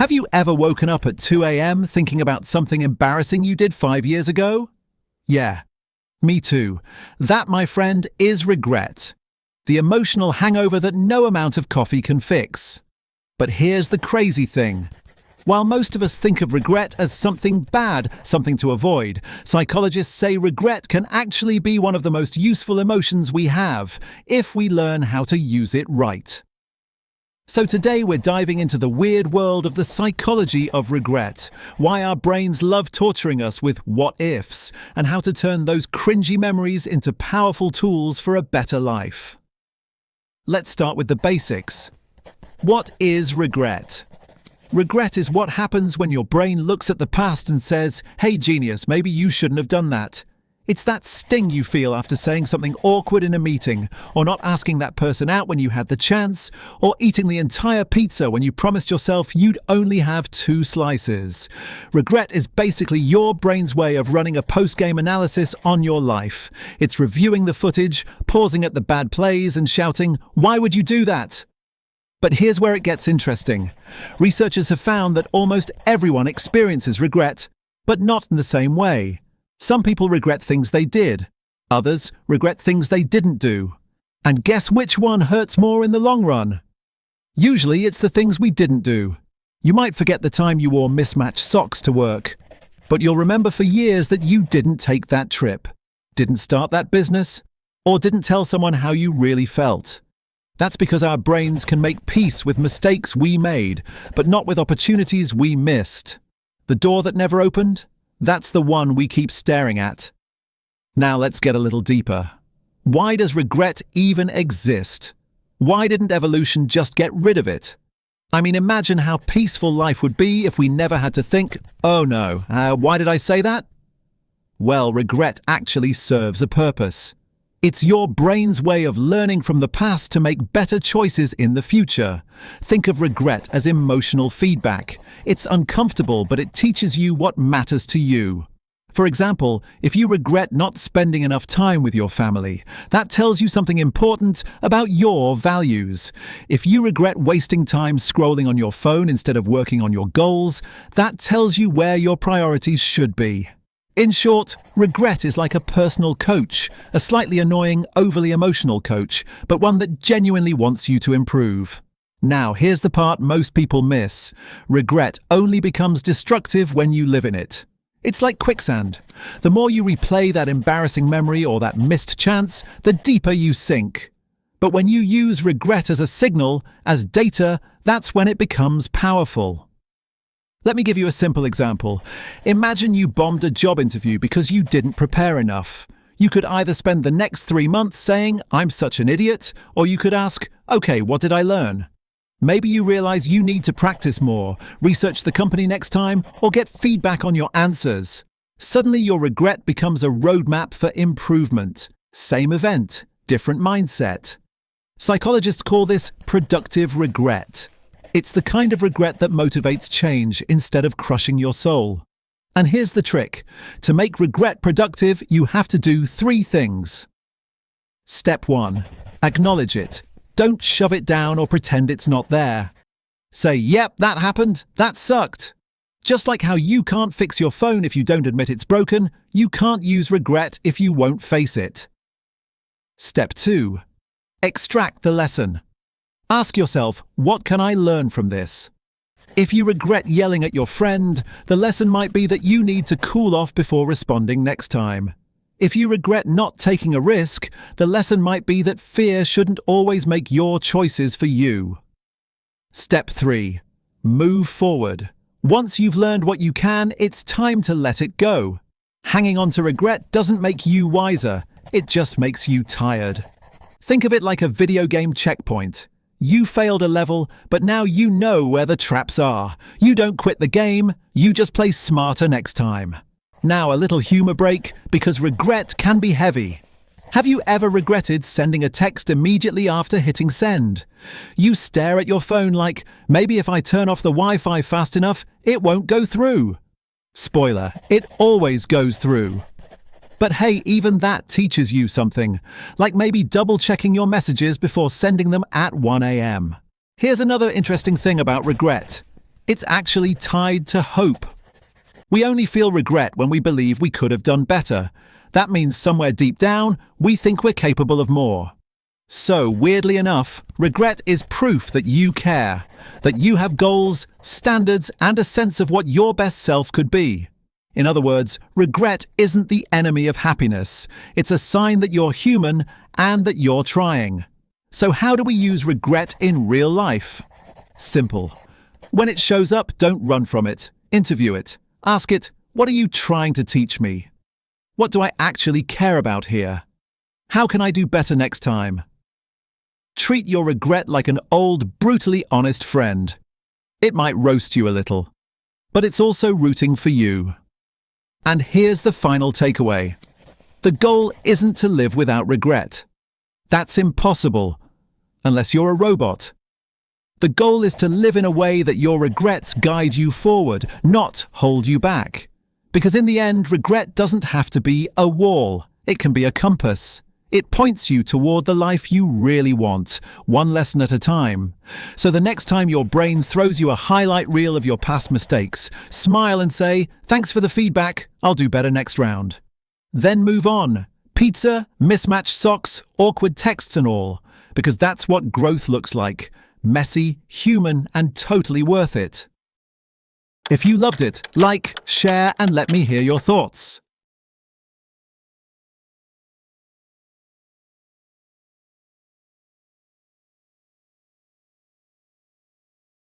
Have you ever woken up at 2 a.m. thinking about something embarrassing you did 5 years ago? Yeah, me too. That, my friend, is regret. The emotional hangover that no amount of coffee can fix. But here's the crazy thing. While most of us think of regret as something bad, something to avoid, psychologists say regret can actually be one of the most useful emotions we have, if we learn how to use it right. So today we're diving into the weird world of the psychology of regret, why our brains love torturing us with what-ifs, and how to turn those cringy memories into powerful tools for a better life. Let's start with the basics. What is regret? Regret is what happens when your brain looks at the past and says, "Hey genius, maybe you shouldn't have done that." It's that sting you feel after saying something awkward in a meeting, or not asking that person out when you had the chance, or eating the entire pizza when you promised yourself you'd only have 2 slices. Regret is basically your brain's way of running a post-game analysis on your life. It's reviewing the footage, pausing at the bad plays and shouting, "Why would you do that?" But here's where it gets interesting. Researchers have found that almost everyone experiences regret, but not in the same way. Some people regret things they did. Others regret things they didn't do. And guess which one hurts more in the long run? Usually it's the things we didn't do. You might forget the time you wore mismatched socks to work, but you'll remember for years that you didn't take that trip, didn't start that business, or didn't tell someone how you really felt. That's because our brains can make peace with mistakes we made, but not with opportunities we missed. The door that never opened? That's the one we keep staring at. Now let's get a little deeper. Why does regret even exist? Why didn't evolution just get rid of it? I mean, imagine how peaceful life would be if we never had to think, "Oh no, why did I say that?" Well, regret actually serves a purpose. It's your brain's way of learning from the past to make better choices in the future. Think of regret as emotional feedback. It's uncomfortable, but it teaches you what matters to you. For example, if you regret not spending enough time with your family, that tells you something important about your values. If you regret wasting time scrolling on your phone instead of working on your goals, that tells you where your priorities should be. In short, regret is like a personal coach, a slightly annoying, overly emotional coach, but one that genuinely wants you to improve. Now, here's the part most people miss. Regret only becomes destructive when you live in it. It's like quicksand. The more you replay that embarrassing memory or that missed chance, the deeper you sink. But when you use regret as a signal, as data, that's when it becomes powerful. Let me give you a simple example. Imagine you bombed a job interview because you didn't prepare enough. You could either spend the next 3 months saying, "I'm such an idiot," or you could ask, "Okay, what did I learn?" Maybe you realize you need to practice more, research the company next time, or get feedback on your answers. Suddenly your regret becomes a roadmap for improvement. Same event, different mindset. Psychologists call this productive regret. It's the kind of regret that motivates change instead of crushing your soul. And here's the trick. To make regret productive, you have to do 3 things. Step 1. Acknowledge it. Don't shove it down or pretend it's not there. Say, "Yep, that happened. That sucked." Just like how you can't fix your phone if you don't admit it's broken, you can't use regret if you won't face it. Step 2. Extract the lesson. Ask yourself, what can I learn from this? If you regret yelling at your friend, the lesson might be that you need to cool off before responding next time. If you regret not taking a risk, the lesson might be that fear shouldn't always make your choices for you. Step 3. Move forward. Once you've learned what you can, it's time to let it go. Hanging on to regret doesn't make you wiser, it just makes you tired. Think of it like a video game checkpoint. You failed a level, but now you know where the traps are. You don't quit the game, you just play smarter next time. Now a little humor break, because regret can be heavy. Have you ever regretted sending a text immediately after hitting send? You stare at your phone like, maybe if I turn off the Wi-Fi fast enough, it won't go through. Spoiler, it always goes through. But hey, even that teaches you something, like maybe double-checking your messages before sending them at 1 a.m. Here's another interesting thing about regret. It's actually tied to hope. We only feel regret when we believe we could have done better. That means somewhere deep down, we think we're capable of more. So, weirdly enough, regret is proof that you care, that you have goals, standards, and a sense of what your best self could be. In other words, regret isn't the enemy of happiness. It's a sign that you're human and that you're trying. So how do we use regret in real life? Simple. When it shows up, don't run from it. Interview it. Ask it, what are you trying to teach me? What do I actually care about here? How can I do better next time? Treat your regret like an old, brutally honest friend. It might roast you a little, but it's also rooting for you. And here's the final takeaway. The goal isn't to live without regret. That's impossible, unless you're a robot. The goal is to live in a way that your regrets guide you forward, not hold you back. Because in the end, regret doesn't have to be a wall. It can be a compass. It points you toward the life you really want, one lesson at a time. So the next time your brain throws you a highlight reel of your past mistakes, smile and say, "Thanks for the feedback, I'll do better next round." Then move on. Pizza, mismatched socks, awkward texts and all. Because that's what growth looks like. Messy, human, and totally worth it. If you loved it, like, share, and let me hear your thoughts.